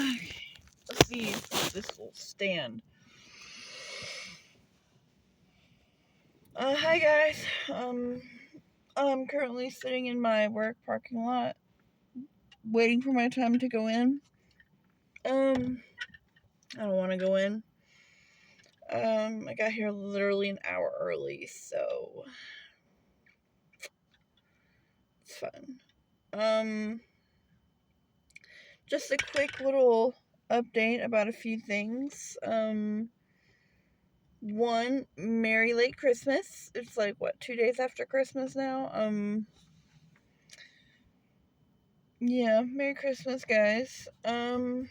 Okay, let's see if this will stand. Hi guys. I'm currently sitting in my work parking lot, waiting for my time to go in. I don't want to go in. I got here literally an hour early, so it's fun. Just a quick little update about a few things. One, Merry Late Christmas. It's like, what, 2 days after Christmas now? Yeah, Merry Christmas, guys. And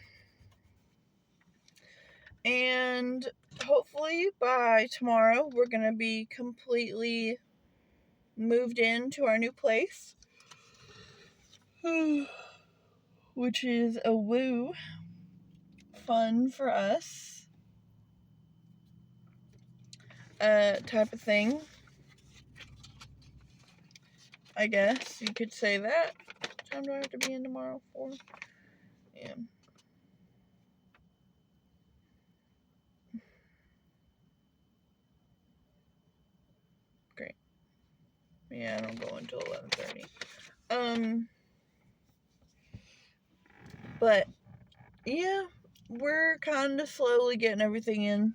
hopefully by tomorrow we're gonna be completely moved into our new place. Which is a woo fun for us type of thing. I guess you could say that. What time do I have to be in tomorrow for? Yeah. Great. Yeah, I don't go until 11:30. But yeah, we're kind of slowly getting everything in.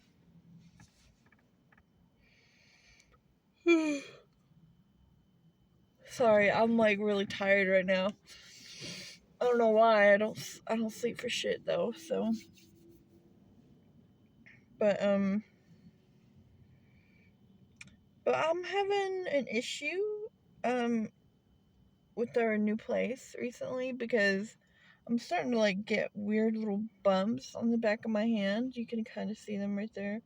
Sorry, I'm like really tired right now. I don't know why. I don't sleep for shit though. So, but I'm having an issue um with our new place recently because I'm starting to like get weird little bumps on the back of my hand. You can kind of see them right there.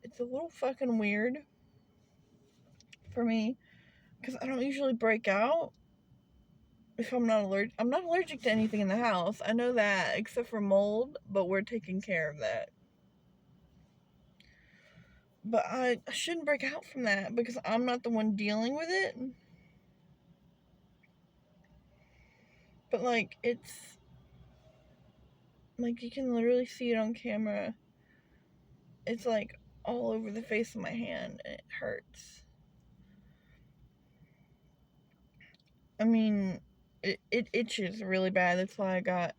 It's a little fucking weird for me because I don't usually break out if I'm not allergic. I'm not allergic to anything in the house. I know that except for mold, but we're taking care of that. But I shouldn't break out from that because I'm not the one dealing with it. But like it's like you can literally see it on camera. It's like all over the face of my hand and it hurts. I mean, it itches really bad. That's why I got,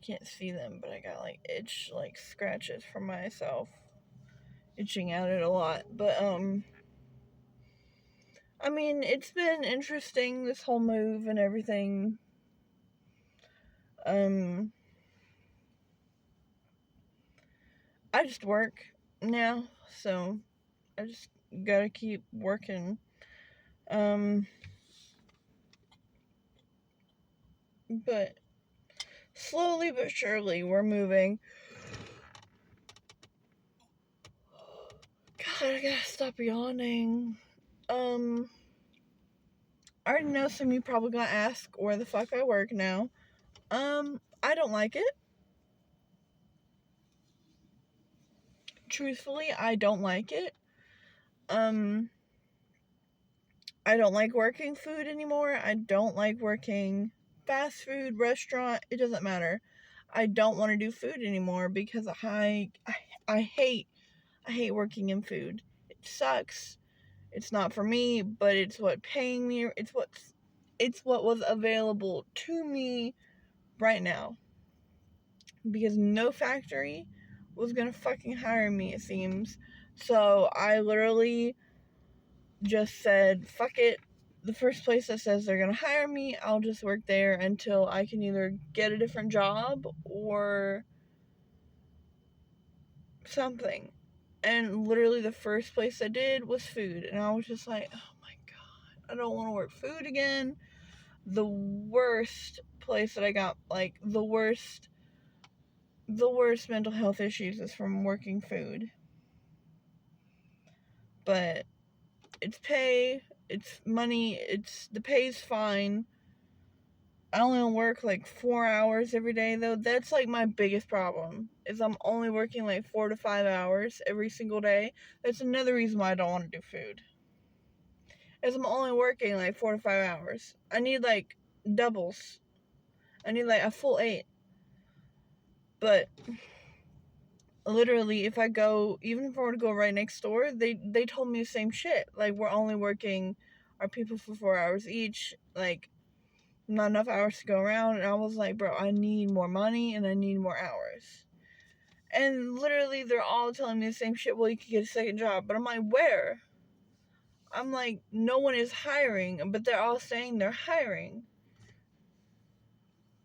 you can't see them, but I got like itch, like scratches from myself itching at it a lot. But I mean, it's been interesting, this whole move and everything. Um, I just work now, so I just gotta keep working. Um, but slowly but surely, we're moving. God, I gotta stop yawning. I already know some of you probably gonna ask where the fuck I work now. I don't like it. Truthfully, I don't like it. Um, I don't like working food anymore. I don't like working fast food, restaurant. It doesn't matter. I don't want to do food anymore because I hate working in food. It sucks. It's not for me, but it's what paying me. It's what was available to me right now because no factory was gonna fucking hire me, it seems. So I literally just said, fuck it. The first place that says they're gonna hire me, I'll just work there until I can either get a different job or something. And literally the first place I did was food. And I was just like, oh my God, I don't want to work food again. The worst place that I got, like, the worst mental health issues is from working food. But it's pay, it's money, the pay's fine. I only work like 4 hours every day though. That's like my biggest problem is I'm only working like 4 to 5 hours every single day. That's another reason why I don't want to do food. Is I'm only working like 4 to 5 hours. I need like doubles. I need like a full 8. But literally, if I go, even if I were to go right next door, they told me the same shit. Like, we're only working our people for 4 hours each. Like, not enough hours to go around. And I was like, bro, I need more money and I need more hours. And literally, they're all telling me the same shit. Well, you could get a second job. But I'm like, where? I'm like, no one is hiring, but they're all saying they're hiring.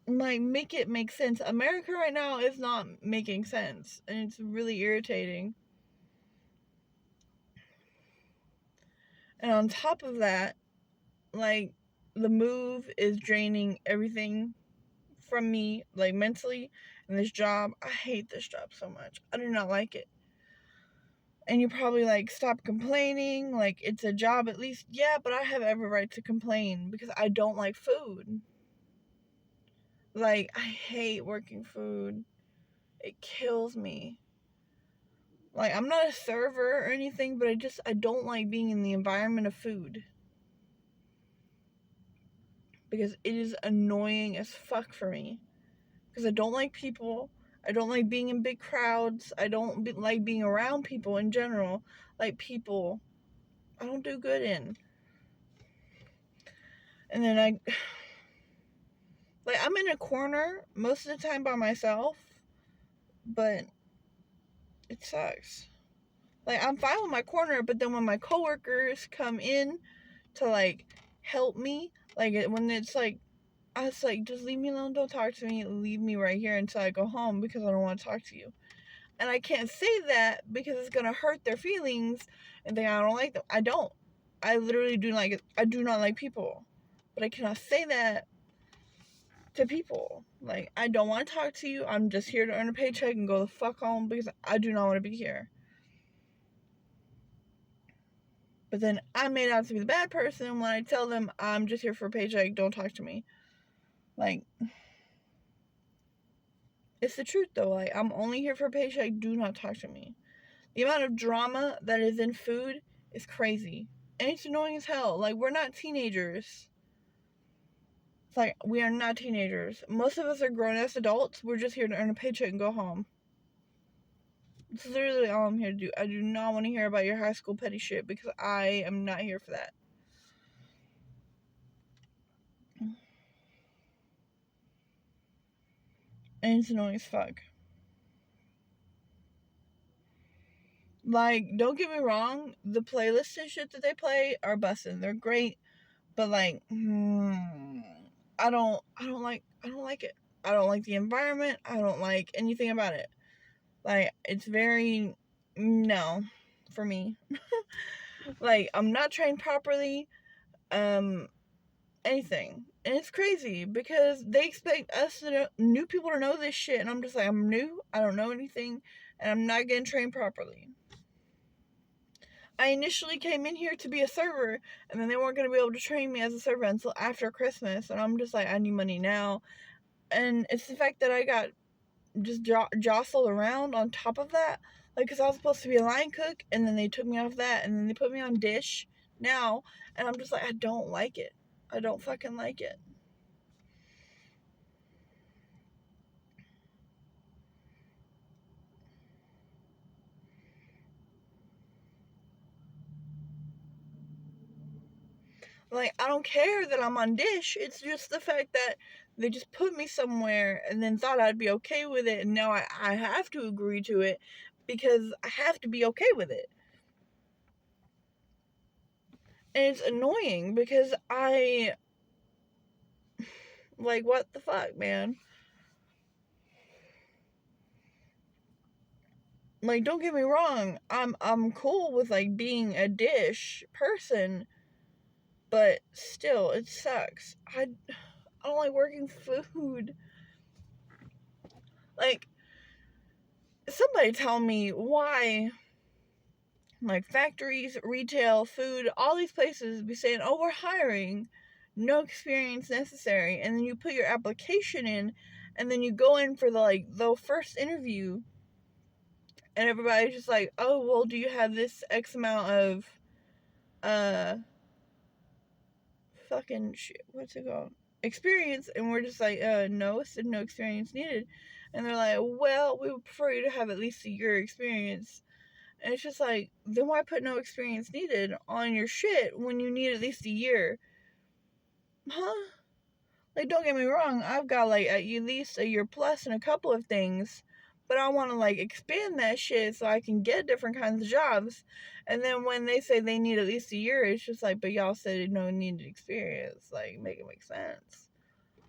I'm like, make it make sense. America right now is not making sense. And it's really irritating. And on top of that, like, the move is draining everything from me, like, mentally. And this job, I hate this job so much. I do not like it. And you're probably like, stop complaining. Like, it's a job at least. Yeah, but I have every right to complain because I don't like food. Like, I hate working food. It kills me. Like, I'm not a server or anything, but I don't like being in the environment of food. Because it is annoying as fuck for me. Because I don't like people. I don't like being in big crowds. I don't like being around people in general. Like, people, I don't do good in. And then I'm in a corner most of the time by myself, but it sucks. Like, I'm fine with my corner, but then when my coworkers come in to, like, help me, like, when it's like, I was like, just leave me alone, don't talk to me, leave me right here until I go home because I don't want to talk to you. And I can't say that because it's gonna hurt their feelings and think I don't like them. I don't. I literally I do not like people. But I cannot say that to people. Like, I don't want to talk to you. I'm just here to earn a paycheck and go the fuck home because I do not want to be here. But then I'm made out to be the bad person when I tell them I'm just here for a paycheck, don't talk to me. Like, it's the truth though. Like, I'm only here for a paycheck, do not talk to me. The amount of drama that is in food is crazy. And it's annoying as hell. Like, we're not teenagers. It's like, we are not teenagers. Most of us are grown ass adults. We're just here to earn a paycheck and go home. It's literally all I'm here to do. I do not want to hear about your high school petty shit because I am not here for that. And it's annoying as fuck. Like, don't get me wrong, the playlists and shit that they play are bussin'. They're great, but like, I don't like it. I don't like the environment. I don't like anything about it. Like, it's very no for me. Like, I'm not trained properly. Anything. And it's crazy because they expect us to know, new people to know this shit, and I'm just like, I'm new. I don't know anything, and I'm not getting trained properly. I initially came in here to be a server, and then they weren't going to be able to train me as a server until after Christmas, and I'm just like, I need money now. And it's the fact that I got just jostled around on top of that, like, because I was supposed to be a line cook, and then they took me off that, and then they put me on dish now, and I'm just like, I don't like it. I don't fucking like it. Like, I don't care that I'm on dish. It's just the fact that they just put me somewhere and then thought I'd be okay with it. And now I have to agree to it because I have to be okay with it. And it's annoying because like, what the fuck, man? Like, don't get me wrong. I'm cool with, like, being a dish person, but still, it sucks. I don't like working food. Like, somebody tell me why, like, factories, retail, food, all these places be saying, oh, we're hiring, no experience necessary. And then you put your application in, and then you go in for the first interview, and everybody's just like, oh, well, do you have this X amount of, fucking shit, what's it called? experience, and we're just like, no, it said no experience needed. And they're like, well, we would prefer you to have at least a year experience. And it's just like, then why put no experience needed on your shit when you need at least a year? Huh? Like, don't get me wrong, I've got like at least a year plus in a couple of things, but I want to like expand that shit so I can get different kinds of jobs. And then when they say they need at least a year, it's just like, but y'all said no needed experience. Like, make it make sense.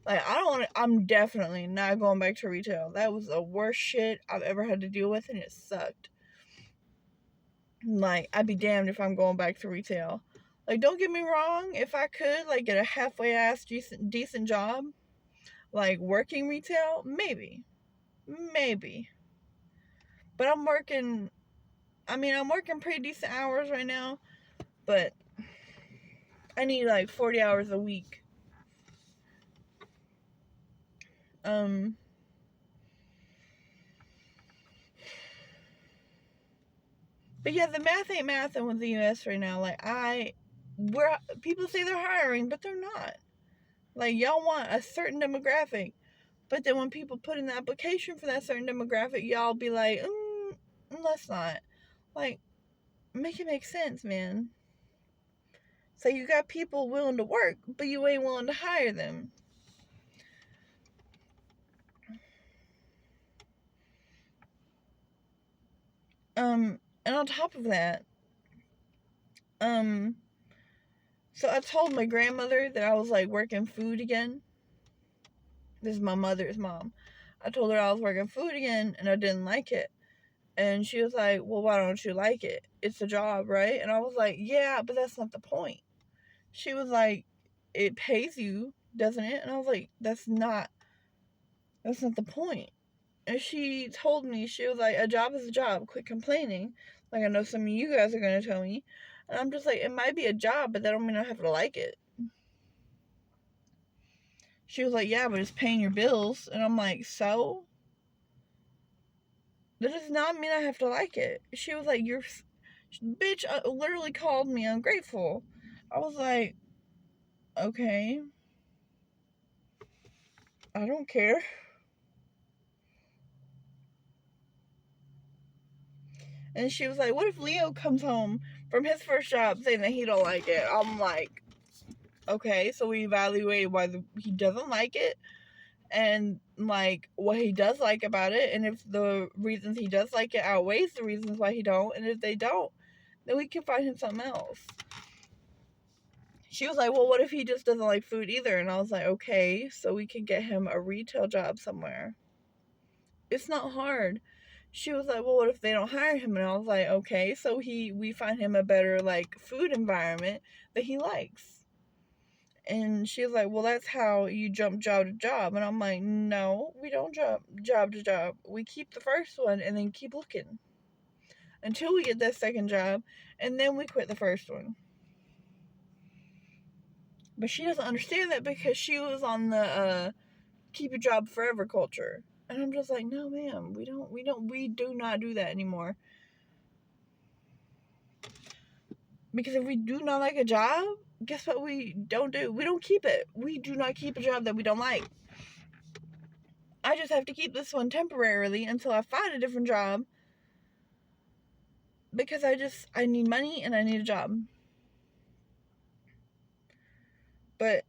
Like, I don't want to, I'm definitely not going back to retail. That was the worst shit I've ever had to deal with, and it sucked. Like, I'd be damned if I'm going back to retail. Like, don't get me wrong, if I could, like, get a halfway ass decent job, like, working retail, maybe. Maybe. But I'm working, I'm working pretty decent hours right now, but I need, like, 40 hours a week. Um, but yeah, the math ain't mathin' with the U.S. right now. Like, people say they're hiring, but they're not. Like, y'all want a certain demographic, but then when people put in the application for that certain demographic, y'all be like, let's not. Like, make it make sense, man. So you got people willing to work, but you ain't willing to hire them. And on top of that, so I told my grandmother that I was like working food again. This is my mother's mom. I told her I was working food again and I didn't like it. And she was like, well, why don't you like it? It's a job, right? And I was like, yeah, but that's not the point. She was like, it pays you, doesn't it? And I was like, that's not the point. And she told me, she was like, a job is a job, quit complaining. Like, I know some of you guys are going to tell me. And I'm just like, it might be a job, but that don't mean I have to like it. She was like, yeah, but it's paying your bills. And I'm like, so? That does not mean I have to like it. She was like, bitch literally called me ungrateful. I was like, okay, I don't care. And she was like, what if Leo comes home from his first job saying that he don't like it? I'm like, okay, so we evaluate why he doesn't like it and like what he does like about it, and if the reasons he does like it outweighs the reasons why he don't, and if they don't, then we can find him something else. She was like, well, what if he just doesn't like food either? And I was like, okay, so we can get him a retail job somewhere. It's not hard. She was like, well, what if they don't hire him? And I was like, okay, so we find him a better like food environment that he likes. And she was like, well, that's how you jump job to job. And I'm like, no, we don't jump job to job. We keep the first one and then keep looking until we get that second job, and then we quit the first one. But she doesn't understand that because she was on the keep your job forever culture. And I'm just like, no, ma'am, we do not do that anymore. Because if we do not like a job, guess what we don't do? We don't keep it. We do not keep a job that we don't like. I just have to keep this one temporarily until I find a different job. Because I need money and I need a job. But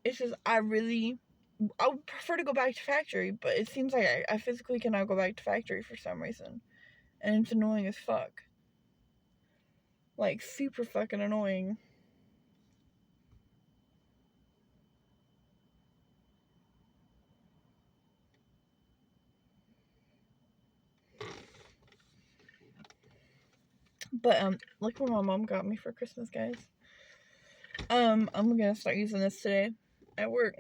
it's just, I would prefer to go back to factory, but it seems like I physically cannot go back to factory for some reason. And it's annoying as fuck. Like, super fucking annoying. But, look what my mom got me for Christmas, guys. I'm gonna start using this today at work.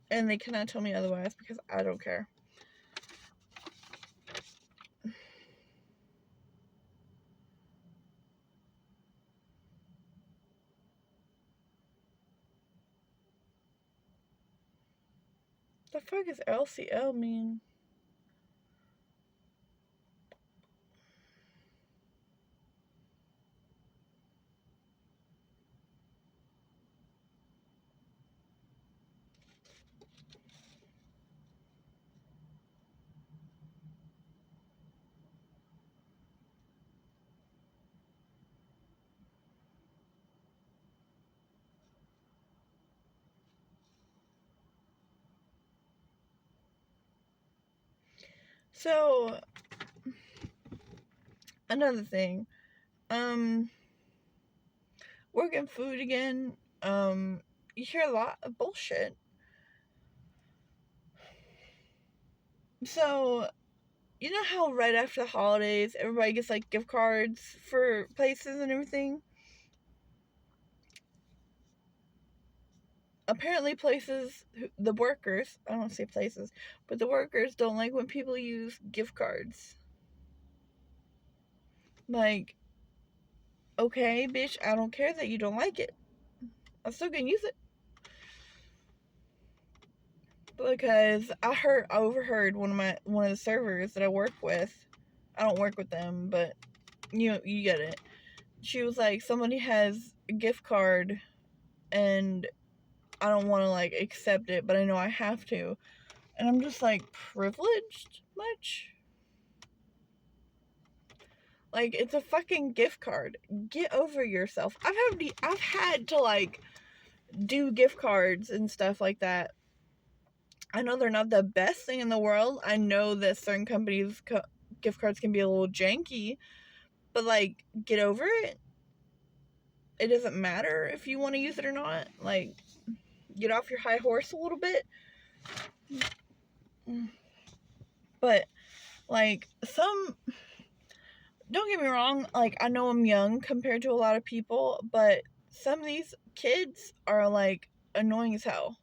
And they cannot tell me otherwise because I don't care. The fuck is LCL mean? So, another thing. Working food again. You hear a lot of bullshit. So, you know how right after the holidays, everybody gets like gift cards for places and everything? Apparently, places, the workers, I don't say places, but the workers don't like when people use gift cards. Like, okay, bitch, I don't care that you don't like it. I'm still gonna use it. Because I overheard one of the servers that I work with. I don't work with them, but you get it. She was like, somebody has a gift card and I don't want to like accept it, but I know I have to. And I'm just like, privileged much? Like, it's a fucking gift card. Get over yourself. I've had to like do gift cards and stuff like that. I know they're not the best thing in the world. I know that certain companies gift cards can be a little janky, but like, get over it. It doesn't matter if you want to use it or not. Like, get off your high horse a little bit. But like, don't get me wrong, like, I know I'm young compared to a lot of people, but some of these kids are like annoying as hell.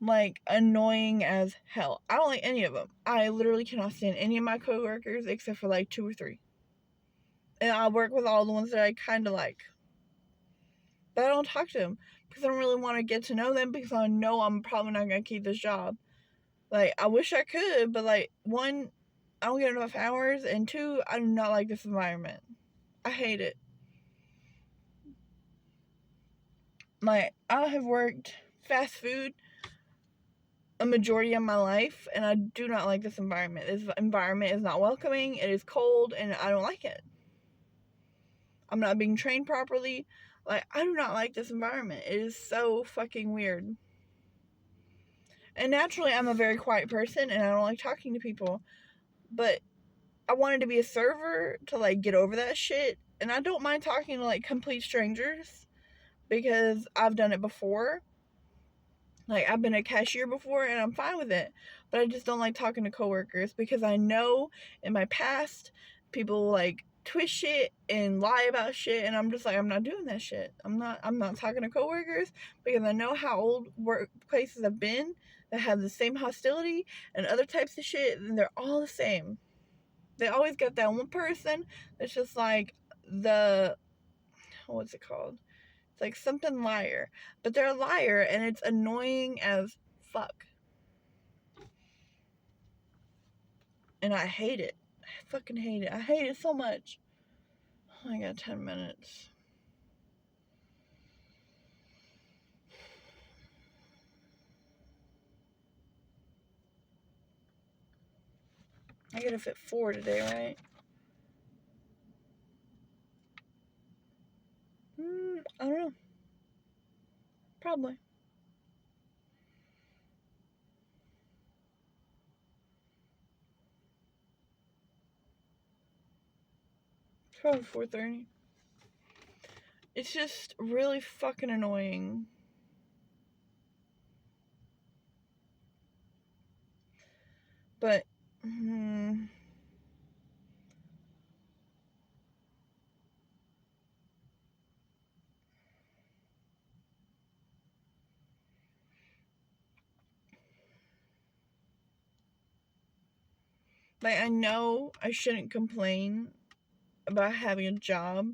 Like, annoying as hell. I don't like any of them. I literally cannot stand any of my coworkers except for like 2 or 3. And I work with all the ones that I kind of like. But I don't talk to them because I don't really want to get to know them because I know I'm probably not going to keep this job. Like, I wish I could, but like, one, I don't get enough hours, and 2, I do not like this environment. I hate it. Like, I have worked fast food a majority of my life, and I do not like this environment. This environment is not welcoming, it is cold, and I don't like it. I'm not being trained properly. Like, I do not like this environment. It is so fucking weird. And naturally, I'm a very quiet person, and I don't like talking to people. But I wanted to be a server to, like, get over that shit. And I don't mind talking to, like, complete strangers because I've done it before. Like, I've been a cashier before and I'm fine with it. But I just don't like talking to coworkers because I know in my past people like twist shit and lie about shit, and I'm just like, I'm not doing that shit. I'm not talking to coworkers because I know how old workplaces have been that have the same hostility and other types of shit, and they're all the same. They always get that one person that's just like the, what's it called? It's like something liar. But they're a liar and it's annoying as fuck. And I hate it. I fucking hate it. I hate it so much. I got 10 minutes. I gotta fit 4 today, right? I don't know. Probably. Probably 4:30. It's just really fucking annoying. But, like, I know I shouldn't complain about having a job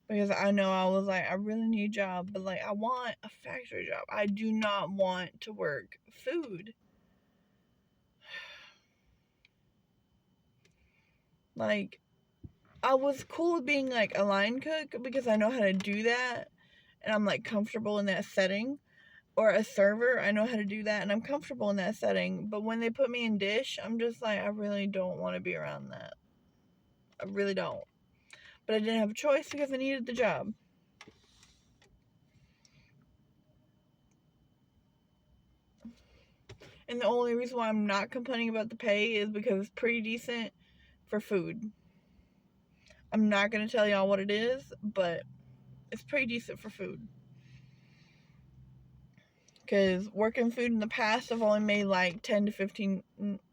because I know I was like, I really need a job, but like, I want a factory job. I do not want to work food. Like, I was cool with being like a line cook because I know how to do that and I'm like comfortable in that setting. Or a server, I know how to do that and I'm comfortable in that setting. But when they put me in dish, I'm just like, I really don't want to be around that. I really don't. But I didn't have a choice because I needed the job. And the only reason why I'm not complaining about the pay is because it's pretty decent for food. I'm not going to tell y'all what it is, but it's pretty decent for food. Because working food in the past, I've only made like 10 to 15,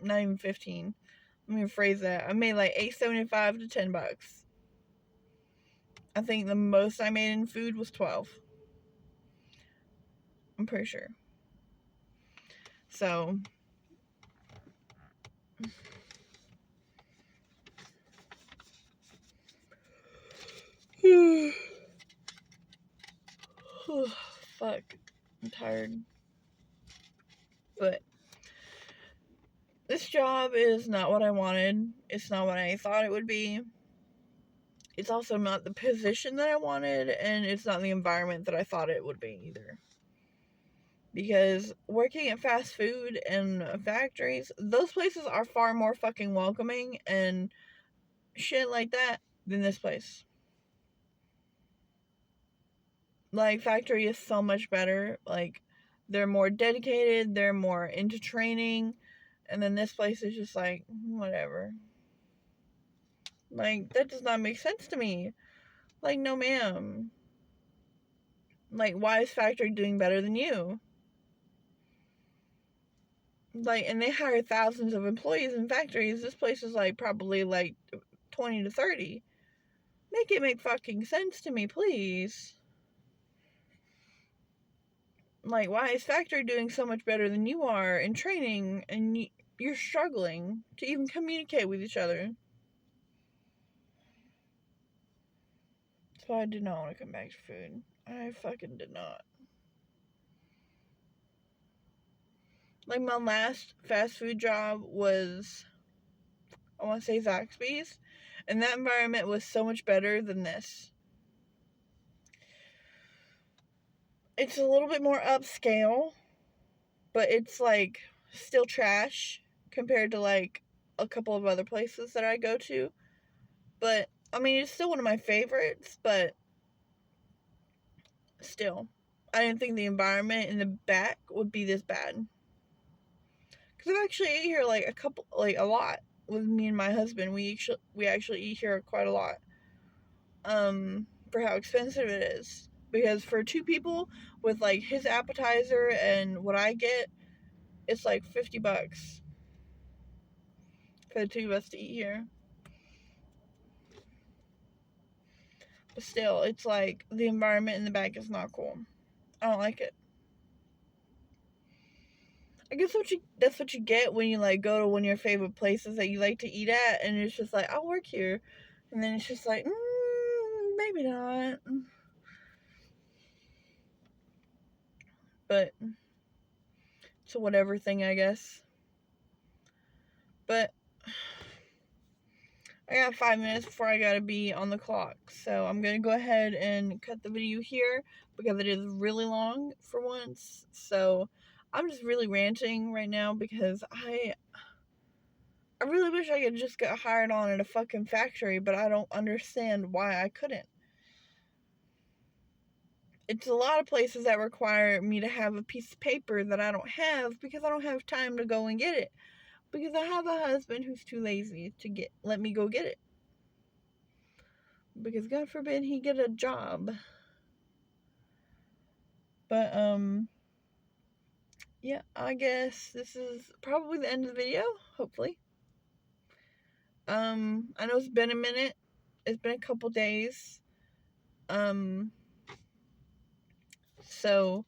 not even 15. Let me rephrase that. I made like $8.75 to $10. I think the most I made in food was 12. I'm pretty sure. So, fuck. I'm tired. But this job is not what I wanted. It's not what I thought it would be. It's also not the position that I wanted, and it's not the environment that I thought it would be either. Because working at fast food and factories, those places are far more fucking welcoming and shit like that than this place. Like, factory is so much better. Like, they're more dedicated, they're more into training, and then this place is just like, whatever. Like, that does not make sense to me. Like, no ma'am. Like, why is factory doing better than you? Like, and they hire thousands of employees in factories. This place is like probably like 20 to 30. Make it make fucking sense to me, please. Like, why is factory doing so much better than you are in training, and you're struggling to even communicate with each other? So I did not want to come back to food. I fucking did not. Like, my last fast food job was, I want to say, Zaxby's, and that environment was so much better than this. It's a little bit more upscale, but it's like still trash compared to like a couple of other places that I go to. But I mean, it's still one of my favorites, but still, I didn't think the environment in the back would be this bad. Because I've actually ate here like a lot with me and my husband. We actually eat here quite a lot. For how expensive it is. Because for two people with like his appetizer and what I get, it's like $50 for the two of us to eat here. But still, it's like the environment in the back is not cool. I don't like it. I guess that's what you get when you like go to one of your favorite places that you like to eat at, and it's just like, I'll work here, and then it's just like, maybe not. But it's a whatever thing, I guess. But I got 5 minutes before I gotta be on the clock, so I'm gonna go ahead and cut the video here because it is really long for once. So I'm just really ranting right now because I really wish I could just get hired on at a fucking factory, but I don't understand why I couldn't. It's a lot of places that require me to have a piece of paper that I don't have because I don't have time to go and get it. Because I have a husband who's too lazy to let me go get it. Because God forbid he get a job. But yeah, I guess this is probably the end of the video, hopefully. I know it's been a minute. It's been a couple days. So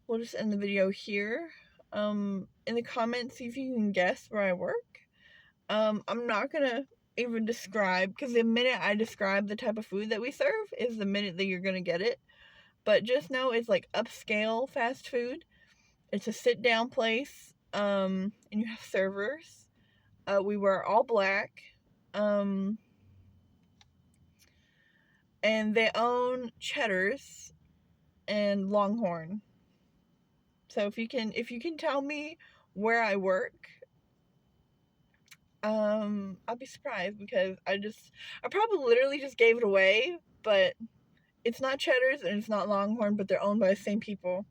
we'll just end the video here. In the comments, see if you can guess where I work. I'm not gonna even describe, because the minute I describe the type of food that we serve is the minute that you're gonna get it. But just know it's like upscale fast food. It's a sit down place. And you have servers. We wear all black. And they own Cheddar's and Longhorn. So if you can tell me where I work, I'll be surprised, because I probably literally just gave it away, but it's not Cheddar's and it's not Longhorn, but they're owned by the same people.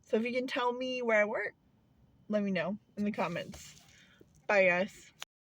So if you can tell me where I work, let me know in the comments. Bye, guys.